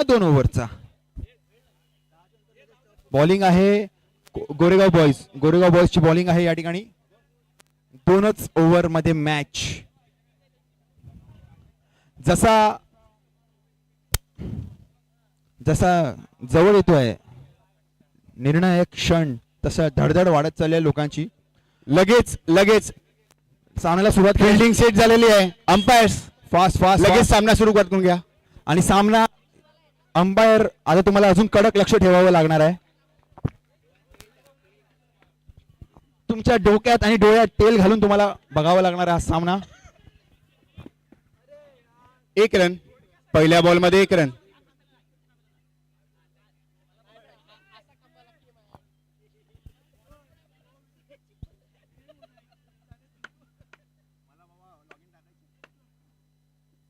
2 ओव्हरचा bowling आहे Goregaon बॉयजची bowling आहे या ठिकाणी. 2च ओव्हर मध्ये मॅच. जसा जसा जवळ येतोय निर्णायक क्षण तसं धडधड वाढत चालली लोकांची. लगेच सामन्याला सुरुवात. फिल्डिंग सेट झालेली आहे. अंपायर्स फास्ट लगेच सामना सुरू करून घ्या. आणि सामना अंपायर आता तुम्हाला अजून कडक लक्ष ठेवावं लागणार आहे. तुमच्या डोक्यात आणि डोळ्यात तेल घालून तुम्हाला बघावा लागणार हा सामना. 1 रन पहिल्या बॉल मध्ये 1 रन.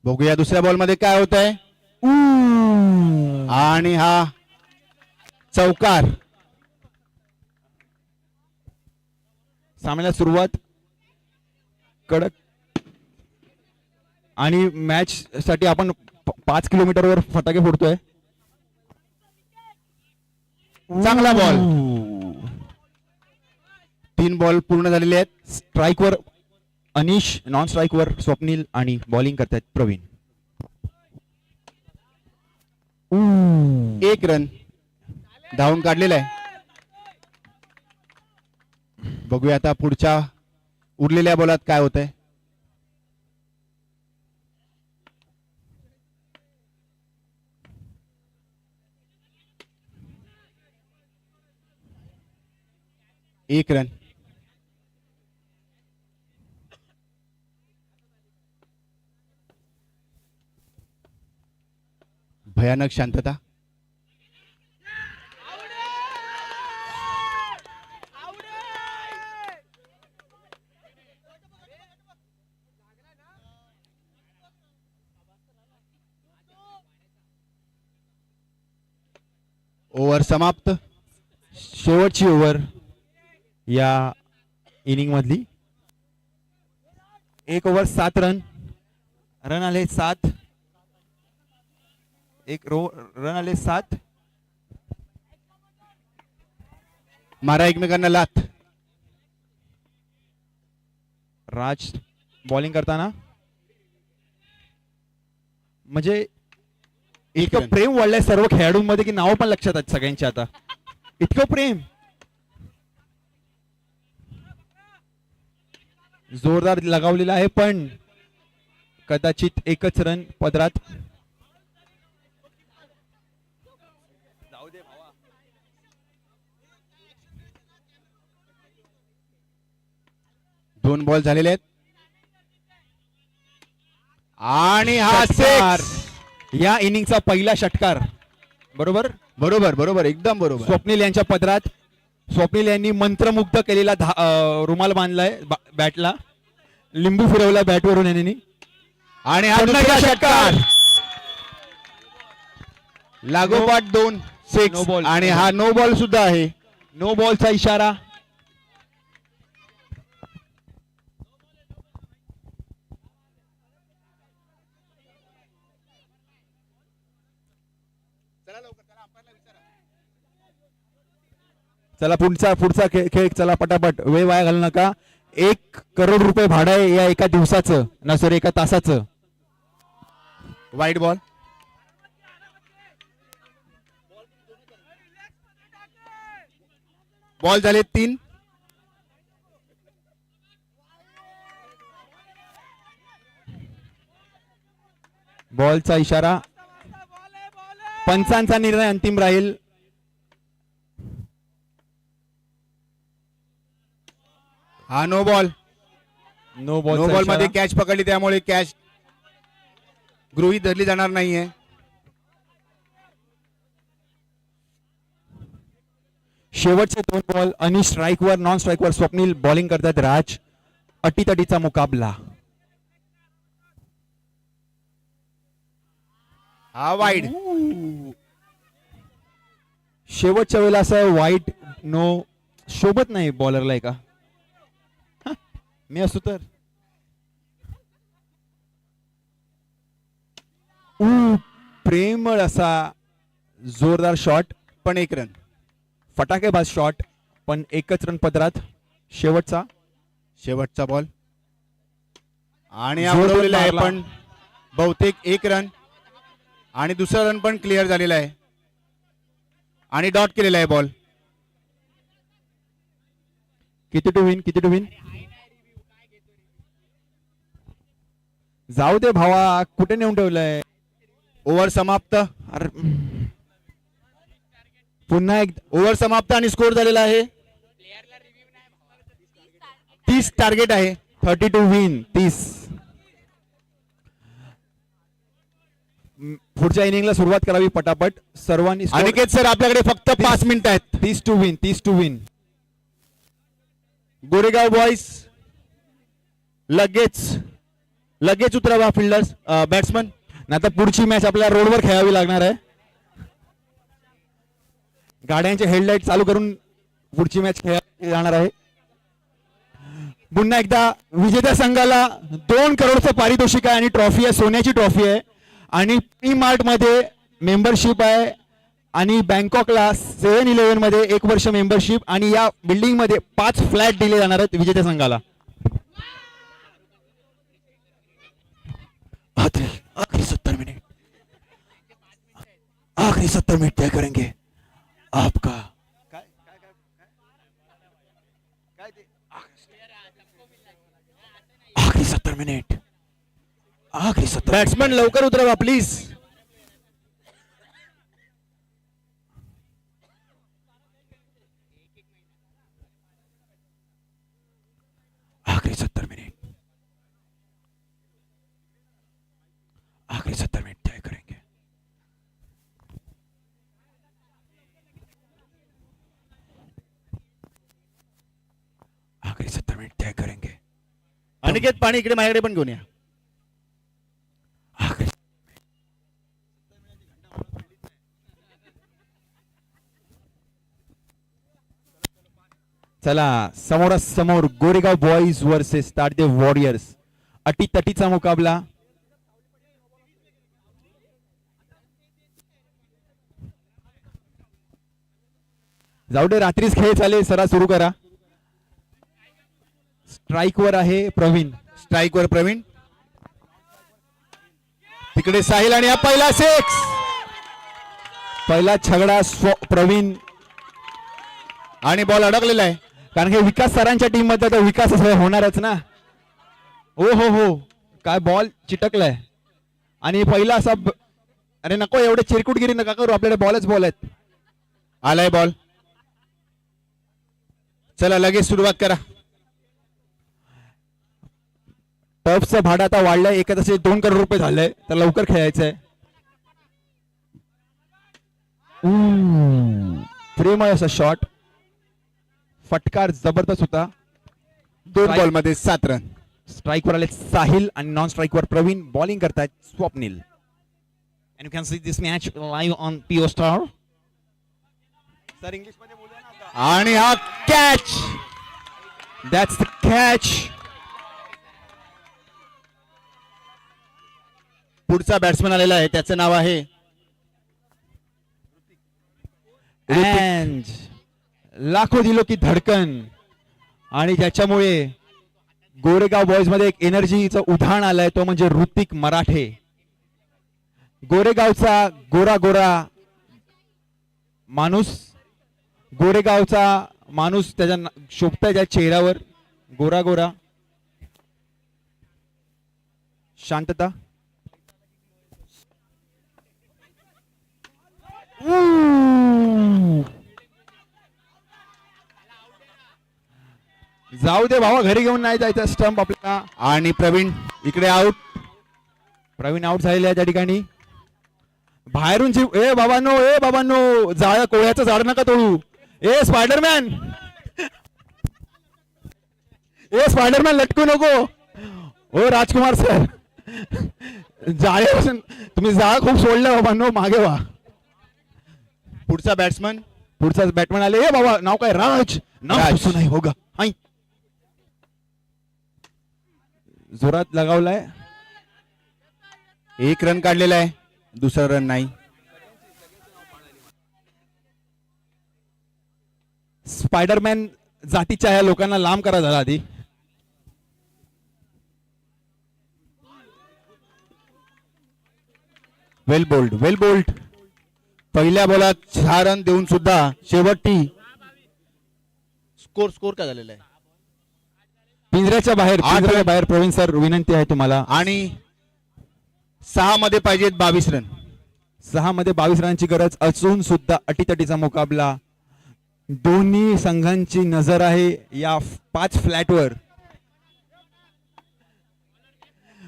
बघूया दुसऱ्या बॉल मध्ये काय होत आहे. आणि हा चौकार. सामन्याला सुरुवात कडक आणि मॅच साठी आपण 5 किलोमीटरवर फटाके फोडतोय. चांगला बॉल. 3 बॉल पूर्ण झालेले आहेत. स्ट्राईकवर अनिश, नॉन स्ट्राईकवर स्वप्नील आणि बॉलिंग करतात प्रवीण. 1 रन धावून काढलेला आहे. बघूया आता पुढच्या उरलेल्या बॉलात काय होत आहे. एक रन. भयानक शांतता. ओव्हर समाप्त. शेवटची ओव्हर या इनिंग मधली. 1 ओव्हर 7 रन. रन आले 7. रन आले 7. मारा एकमेकांना लाथ. राज बॉलिंग करताना म्हणजे इतकं प्रेम वाढलंय सर्व खेळाडूंमध्ये की नाव पण लक्षात आहेत सगळ्यांची आता. इतकं प्रेम. जोरदार लगावलेला आहे पण कदाचित एकच रन पदरात. दोन बॉल झालेले आहेत आणि हा षटकार. या इनिंगचा पहिला षटकार. बरोबर बरोबर बरोबर एकदम बरोबर. स्वप्नील यांच्या पदरात. स्वप्नील यांनी मंत्रमुग्ध केलेला रुमाल बांधलाय बॅटला. लिंबू फिरवला बॅटवरून यांनी. आणि हा दुसरा षटकार. लागोपाठ 2 No ball. आणि हा नो बॉल सुद्धा आहे. नो बॉलचा इशारा. चला पुढचा खेळ चला पटापट. वेळ वाया घालू नका. 1 करोड रुपये भाडं आहे या एका दिवसाचं ना सर एका तासाचं. वाईट बॉल. बॉल झाले 3. बॉलचा इशारा. पंचांचा निर्णय अंतिम राहील. हा no ball. No ball. No ball मध्ये कॅच पकडली त्यामुळे कॅच गृहीत धरली जाणार नाहीये. शेवटचे 2 बॉल. अनिश स्ट्राईकवर, नॉन स्ट्राईकवर स्वप्नील बॉलिंग करतात. राज. अटीतटीचा मुकाबला. हा वाईड. शेवटच्या वेळेला असं वाईट नो शोभत नाही बॉलरला एका. मी असतो तर प्रेमळ असा जोरदार शॉट, पण 1 रन. फटाकेबाज शॉट, पण एकच रन पदरात. शेवटचा शेवटचा बॉल आणि जोरदार उडवलेला आहे, मारला. पण बहुतेक 1 रन आणि दुसरा रन पण क्लिअर झालेला आहे आणि डॉट केलेला आहे बॉल. किती टू विन, किती टू विन. जाऊ दे भावा, कुठे नेऊन ठेवलंय. ओव्हर समाप्त. अरे पुन्हा एक ओव्हर समाप्त आणि स्कोर झालेला आहे 30 टार्गेट आहे. 32 विन 30. पुढच्या इनिंगला सुरुवात करावी पटापट सर्वांनी. अनिकेत सर आपल्याकडे फक्त 5 मिनिटं आहेत. 30 to win, 30 to win. Goregaon boys लगेच उतरावा फिल्डर्स बॅट्समन. आता पुढची मॅच आपल्याला रोडवर खेळावी लागणार आहे. गाड्यांचे हेडलाईट चालू करून पुढची मॅच खेळावी जाणार आहे. पुन्हा एकदा विजेत्या संघाला 2 करोडचं पारितोषिक आहे आणि ट्रॉफी आहे, सोन्याची ट्रॉफी आहे. आणि पी मार्ट मध्ये मेंबरशिप आहे आणि बँकॉकला 7-11 मध्ये 1 वर्ष मेंबरशिप आणि या बिल्डिंग मध्ये 5 फ्लॅट दिले जाणार आहेत विजेत्या संघाला. आखिरी 70 मिनट, आखिरी 70 मिनट तय करेंगे आपका. आखिरी 70 मिनट, आखिरी 70. बॅट्समन लवकर उतरावा प्लीज. आखिरी 70 मिनट, आखिरी 70 मिनट तय करेंगे. आखिरी 70 मिनट तय करेंगे. अनिकेत पाणी इकडे माझ्याकडे पण घेऊन या. आखिरी चला समोरासमोर गोरेगाव बॉईज वर्सेस ताडदेव वॉरियर्स. अटीतटीचा मुकाबला. जाऊ दे, रात्रीच खेळ चालेल. सरा सुरू करा. स्ट्राइक वर आहे प्रवीण. स्ट्राइक वर प्रवीण. तिकडे साहिल आणि हा पहिला 6. पहिला छगडा प्रवीण. आणि बॉल अडकलेला आहे. कारण की विकास सरांच्या टीम मध्ये तर विकास असं होणारच ना. हो हो हो, काय बॉल चिटकलाय आणि पहिला असा अरे नको एवढे चिरकुटगिरी नका करू, आपल्याकडे बॉल आहेत. आलाय बॉल. चला लगेच सुरुवात करा. टर्फचं भाडं आता वाढलंय, एका तासाचे 2 करोड रुपये झालंय, तर लवकर खेळायचंय. प्रेमळ असा शॉट, फटकार जबरदस्त होता. 2 बॉल मध्ये 7 रन. स्ट्राइक वर आले साहिल आणि नॉन स्ट्राइक वर प्रवीण. बॉलिंग करतायत Swapnil. And you can see this match live on PO star. Sir English मध्ये बोलूया ना आता. आणि हा कॅच. That's the catch. पुढचा बॅट्समन आलेला आहे, त्याचं नाव आहे अँड लाखो दिलो की धडकन. आणि ज्याच्यामुळे गोरेगाव बॉयज मध्ये एक एनर्जीचं उधाण आलंय, तो म्हणजे ऋतिक मराठे. गोरेगावचा गोरा गोरा माणूस, गोरेगावचा माणूस त्याच्या शोभता त्या चेहऱ्यावर. गोरा गोरा शांतता. जाऊ दे भावा, घरी घेऊन नाही जायचं स्टंप आपल्याला. आणि प्रवीण इकडे आउट. प्रवीण आउट झालेले आहे त्या ठिकाणी. बाहेरून ए बाबांनो जाळ कोळ्याचं झाड नका तोडू. ए स्पायडरमॅन, लटकू नको. ओ राजकुमार सर, जाळ्यापासून तुम्ही जाळ खूप सोडलं बाबांनो, मागे व्हा. पुढचा बॅटमॅन आले. ए बाबा, नाव काय? राज. नाव सुसू नाही होगा. हाय, जोरात लगावलाय. 1 रन काढलेला आहे, दुसरा रन नाही. स्पायडरमॅन जातीच्या ह्या लोकांना लांब करा झाला आधी. वेल बोल्ड, वेल बोल्ड. पहिल्या बॉलात 6 रन देऊन सुद्धा शेवटी स्कोर काय झालेला आहे? पिंजऱ्याच्या बाहेर, आठ पिंजऱ्याच्या रन. बाहेर प्रवीण सर विनंती आहे तुम्हाला. आणि 6 मध्ये पाहिजेत 22 रन. 6 मध्ये 22 रनांची गरज असून सुद्धा अटीतटीचा मुकाबला. दोन्ही संघांची नजर आहे या 5 फ्लॅटवर.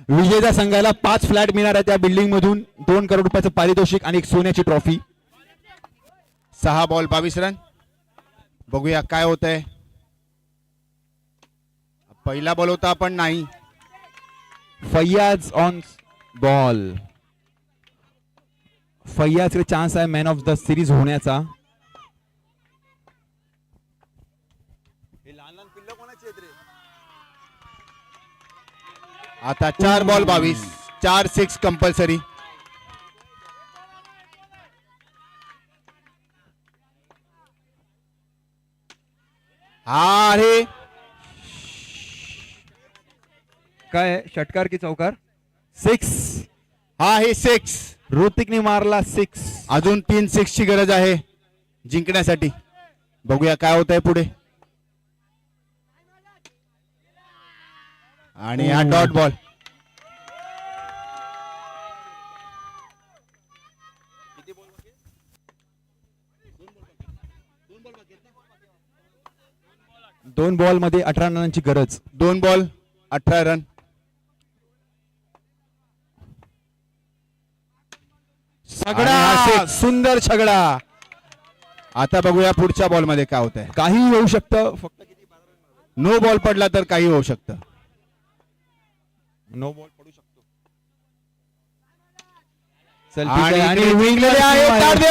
विजेत्या संघाला 5 फ्लॅट मिळणार आहे त्या बिल्डिंग मधून. 2 करोड रुपयाचं पारितोषिक आणि एक सोन्याची ट्रॉफी. 6 ball 22 run. बघूया काय होत आहे. पहिला बॉल होता पण नाही. Faiyaz on ball. फैयाजकडे चान्स आहे मॅन ऑफ द सिरीज होण्याचा. आता 4 बॉल 22, 4 6 कंपल्सरी. हा आहे काय आहे? षटकार की चौकार? 6. हा आहे 6. ऋतिकने मारला 6. अजून 3 6 ची गरज आहे जिंकण्यासाठी. बघूया काय होत आहे पुढे. आणि हा डॉट बॉल. दोन बॉल मध्ये 18 रनांची गरज. 2 बॉल 18 रन. आणि हा छगडा, six. सुंदर छगडा. आता बघूया पुढच्या बॉल मध्ये काय होत आहे. काही होऊ शकतं. फक्त नो बॉल पडला तर काही होऊ शकतं. नो बॉल पडू शकतो. चल ठीक आहे. आणि आणि जिंकलेले winner आहेत team आहे. ताडदेव